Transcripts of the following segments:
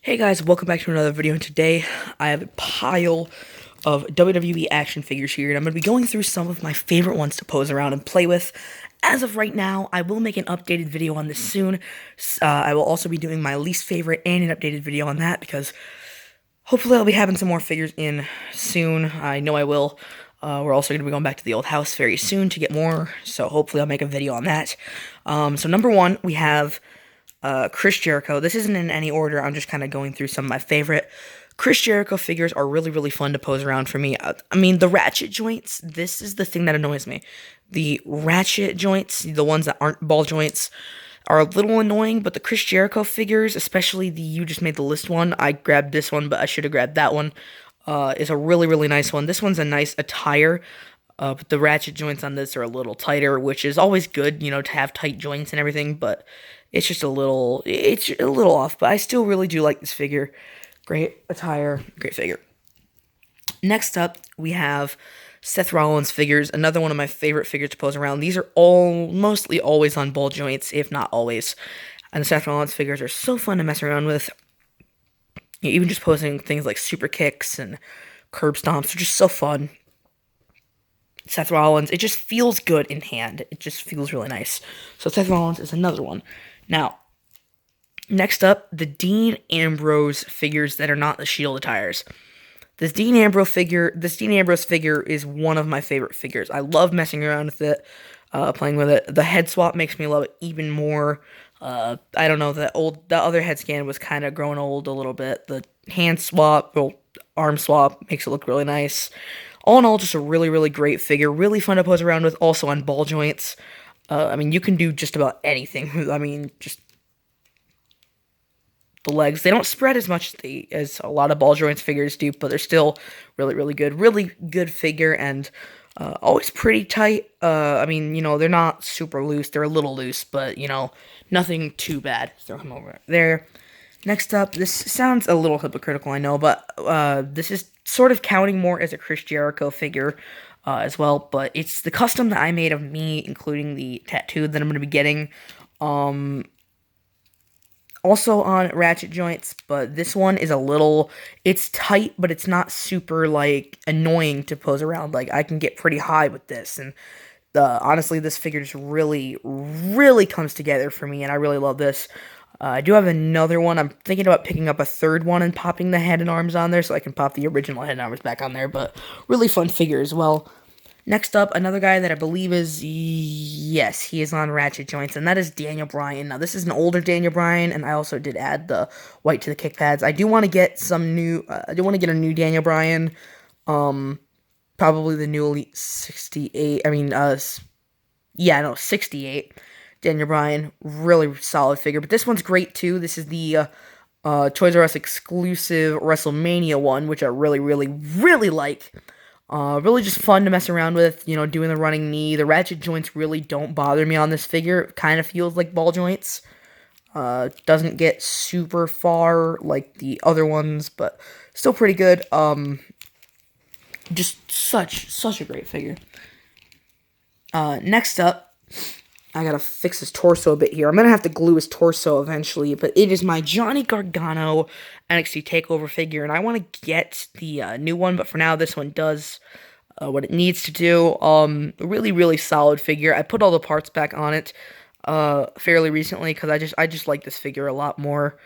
Hey guys, welcome back to another video, and today I have a pile of WWE action figures here, and I'm going to be going through some of my favorite ones to pose around and play with. As of right now, I will make an updated video on this soon. I will also be doing my least favorite and an updated video on that, because hopefully I'll be having some more figures in soon. I know I will. We're also going to be going back to the old house very soon to get more, so hopefully I'll make a video on that. So number one, we have Chris Jericho. This isn't in any order. I'm just kind of going through some of my favorite. Chris Jericho figures are really fun to pose around for me. I mean, the ratchet joints, this is the thing that annoys me. The ratchet joints, the ones that aren't ball joints, are a little annoying, but the Chris Jericho figures, especially the You Just Made the List one, I grabbed this one, but I should have grabbed that one, is a really nice one. This one's a nice attire. But the ratchet joints on this are a little tighter, which is always good, you know, to have tight joints and everything, but it's just it's a little off, but I still really do like this figure. Great attire, great figure. Next up, we have Seth Rollins figures, another one of my favorite figures to pose around. These are mostly always on ball joints, if not always. And the Seth Rollins figures are so fun to mess around with. Even just posing things like super kicks and curb stomps are just so fun. Seth Rollins, it just feels good in hand. It just feels really nice. So Seth Rollins is another one. Now, next up, the Dean Ambrose figures that are not the Shield attires. This Dean Ambrose figure is one of my favorite figures. I love messing around with it, playing with it. The head swap makes me love it even more. I don't know, the other head scan was kind of growing old a little bit. The hand swap, arm swap makes it look really nice. All in all, just a really great figure. Really fun to pose around with, also on ball joints. I mean, you can do just about anything. I mean, just the legs. They don't spread as much as a lot of ball joints figures do, but they're still really good. Really good figure, and always pretty tight. I mean, you know, they're not super loose. They're a little loose, but, you know, nothing too bad. Throw him over there. Next up, this sounds a little hypocritical, I know, but this is sort of counting more as a Chris Jericho figure as well, but it's the custom that I made of me, including the tattoo that I'm going to be getting. Also on ratchet joints, but this one is it's tight, but it's not super, like, annoying to pose around. Like, I can get pretty high with this, and honestly, this figure just really comes together for me, and I really love this. I do have another one. I'm thinking about picking up a third one and popping the head and arms on there so I can pop the original head and arms back on there, but really fun figure as well. Next up, another guy that I believe yes, he is on ratchet joints, and that is Daniel Bryan. Now, this is an older Daniel Bryan, and I also did add the white to the kick pads. I do want to get I do want to get a new Daniel Bryan, probably the new Elite 68, 68. Daniel Bryan, really solid figure, but this one's great too. This is the Toys R Us exclusive WrestleMania one, which I really like. Really just fun to mess around with, you know, doing the running knee. The ratchet joints really don't bother me on this figure. It kind of feels like ball joints. Doesn't get super far like the other ones, but still pretty good. Just such a great figure. Next up, I gotta fix his torso a bit here. I'm gonna have to glue his torso eventually, but it is my Johnny Gargano NXT TakeOver figure, and I want to get the new one, but for now, this one does what it needs to do. Really solid figure. I put all the parts back on it fairly recently because I just like this figure a lot more.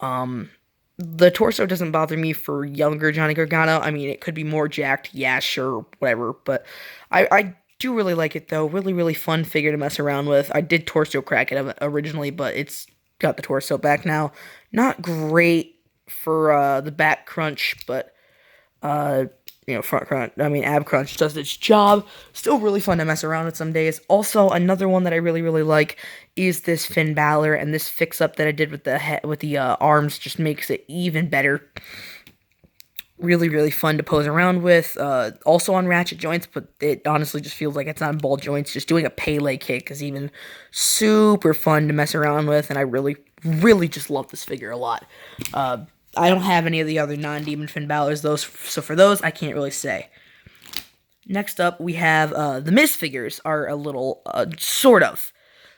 The torso doesn't bother me for younger Johnny Gargano. I mean, it could be more jacked, yeah, sure, whatever, but I do really like it, though. Really fun figure to mess around with. I did torso crack it originally, but it's got the torso back now. Not great for the back crunch, but you know, front crunch, ab crunch does its job. Still really fun to mess around with some days. Also, another one that I really like is this Finn Balor, and this fix-up that I did with the arms just makes it even better. Really fun to pose around with. Also on ratchet joints, but it honestly just feels like it's on ball joints. Just doing a Pele kick is even super fun to mess around with, and I really just love this figure a lot. I don't have any of the other non-Demon Finn Balor's, though, so for those, I can't really say. Next up, we have the Miz figures are a little, sort of.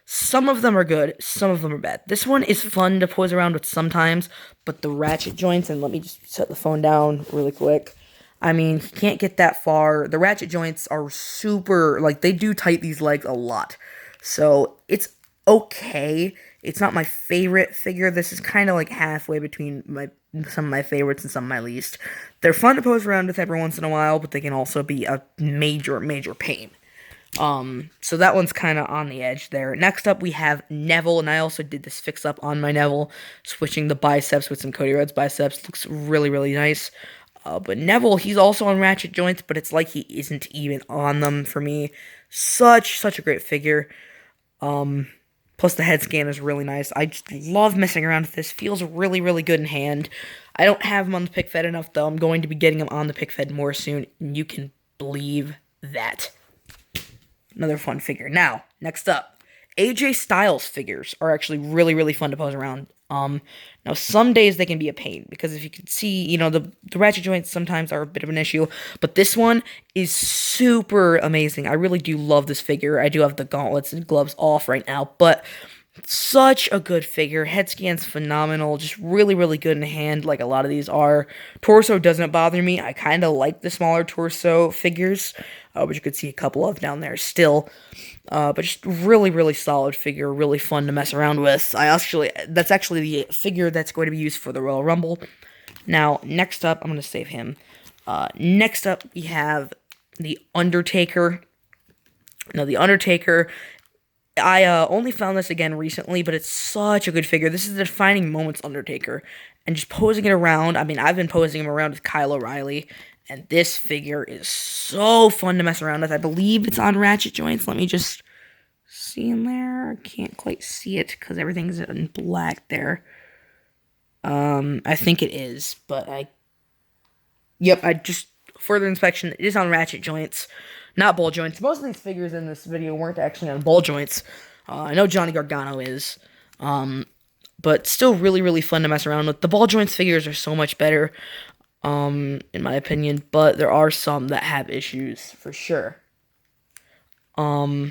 Some of them are good, some of them are bad. This one is fun to pose around with sometimes, but the ratchet joints, and let me just set the phone down really quick. I mean, you can't get that far. The ratchet joints are super, like, they do tight these legs a lot. So, it's okay. It's not my favorite figure. This is kind of like halfway between some of my favorites and some of my least. They're fun to pose around with every once in a while, but they can also be a major, major pain. So that one's kind of on the edge there. Next up, we have Neville, and I also did this fix-up on my Neville, switching the biceps with some Cody Rhodes biceps. Looks really, really nice. But Neville, he's also on ratchet joints, but it's like he isn't even on them for me. Such a great figure. Plus the head scan is really nice. I just love messing around with this. Feels really, really good in hand. I don't have him on the pick fed enough, though. I'm going to be getting him on the pick fed more soon, and you can believe that. Another fun figure. Now, next up, AJ Styles figures are actually really, really fun to pose around. Now some days they can be a pain, because if you can see, you know, the ratchet joints sometimes are a bit of an issue, but this one is super amazing. I really do love this figure. I do have the gauntlets and gloves off right now, but such a good figure. Head scan's phenomenal. Just really, really good in hand, like a lot of these are. Torso doesn't bother me. I kind of like the smaller torso figures, which you could see a couple of down there still. But just really, really solid figure. Really fun to mess around with. That's actually the figure that's going to be used for the Royal Rumble. Now, next up, I'm going to save him. Next up, we have the Undertaker. Now, the Undertaker, I only found this again recently, but it's such a good figure. This is the Defining Moments Undertaker. And just posing it around, I mean, I've been posing him around with Kyle O'Reilly, and this figure is so fun to mess around with. I believe it's on ratchet joints. Let me just see in there. I can't quite see it because everything's in black there. I think it is, but further inspection, it is on ratchet joints, not ball joints. Most of these figures in this video weren't actually on ball joints. I know Johnny Gargano is, but still really, really fun to mess around with. The ball joints figures are so much better, in my opinion, but there are some that have issues, for sure. But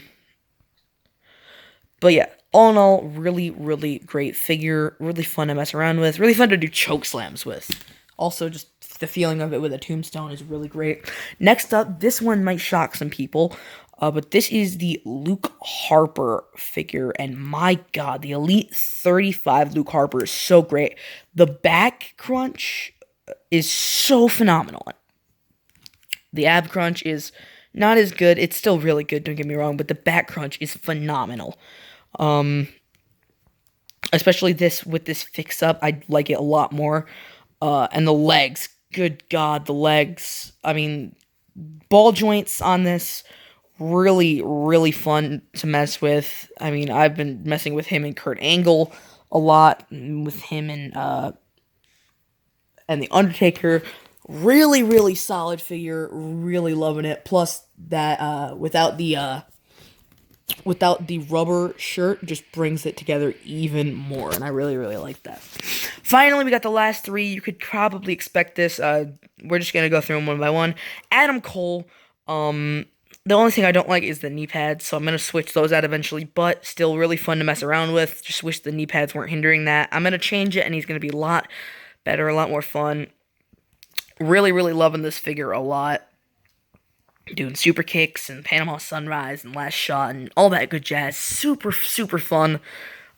yeah, all in all, really, really great figure, really fun to mess around with, really fun to do choke slams with. Also, just the feeling of it with a tombstone is really great. Next up, this one might shock some people, but this is the Luke Harper figure, and my god, the Elite 35 Luke Harper is so great. The back crunch is so phenomenal. The ab crunch is not as good. It's still really good, don't get me wrong, but the back crunch is phenomenal. Especially with this fix-up, I like it a lot more. And the legs, good god, the legs. I mean, ball joints on this, really, really fun to mess with. I mean, I've been messing with him and Kurt Angle a lot, with him and the Undertaker. Really, really solid figure, really loving it. Plus, that, without the rubber shirt, just brings it together even more, and I really, really like that. Finally, we got the last three. You could probably expect this. We're just gonna go through them one by one. Adam Cole. The only thing I don't like is the knee pads, so I'm gonna switch those out eventually, but still really fun to mess around with. Just wish the knee pads weren't hindering that. I'm gonna change it, and he's gonna be a lot better, a lot more fun. Really, really loving this figure a lot. Doing super kicks and Panama Sunrise and Last Shot and all that good jazz. Super, super fun.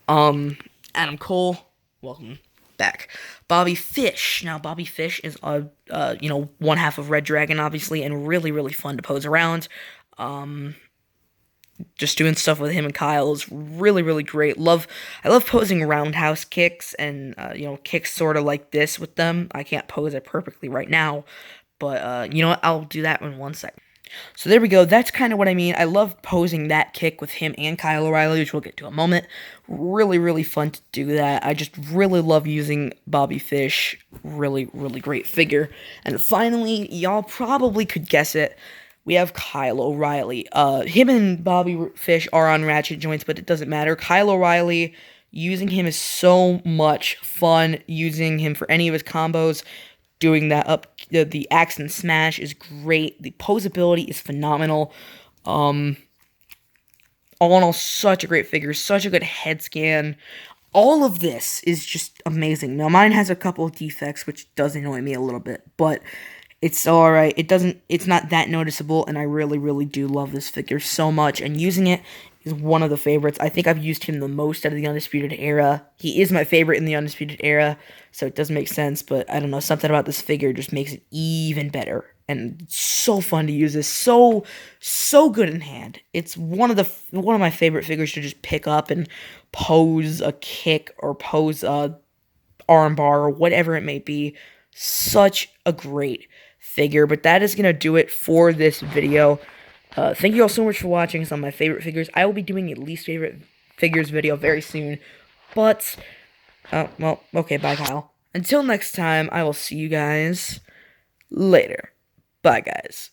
Adam Cole, welcome back. Bobby Fish. Now, Bobby Fish is one half of Red Dragon, obviously, and really, really fun to pose around. Just doing stuff with him and Kyle is really, really great. I love posing roundhouse kicks and kicks sort of like this with them. I can't pose it perfectly right now, but you know what? I'll do that in 1 second. So there we go. That's kind of what I mean. I love posing that kick with him and Kyle O'Reilly, which we'll get to in a moment. Really, really fun to do that. I just really love using Bobby Fish. Really, really great figure. And finally, y'all probably could guess it. We have Kyle O'Reilly. Him and Bobby Fish are on ratchet joints, but it doesn't matter. Kyle O'Reilly, using him is so much fun. Using him for any of his combos. Doing that the axe and smash is great. The posability is phenomenal. All all in all, such a great figure, such a good head scan. All of this is just amazing. Now, mine has a couple of defects, which does annoy me a little bit, but it's alright. It's not that noticeable, and I really, really do love this figure so much, and using it is one of the favorites. I think I've used him the most out of the Undisputed Era. He is my favorite in the Undisputed Era, so it does make sense, but I don't know, something about this figure just makes it even better. And it's so fun to use this, so good in hand. It's one of my favorite figures to just pick up and pose a kick or pose a armbar or whatever it may be. Such a great figure. But that is going to do it for this video. Thank you all so much for watching some of my favorite figures. I will be doing a least favorite figures video very soon. But, well, okay, bye, Kyle. Until next time, I will see you guys later. Bye, guys.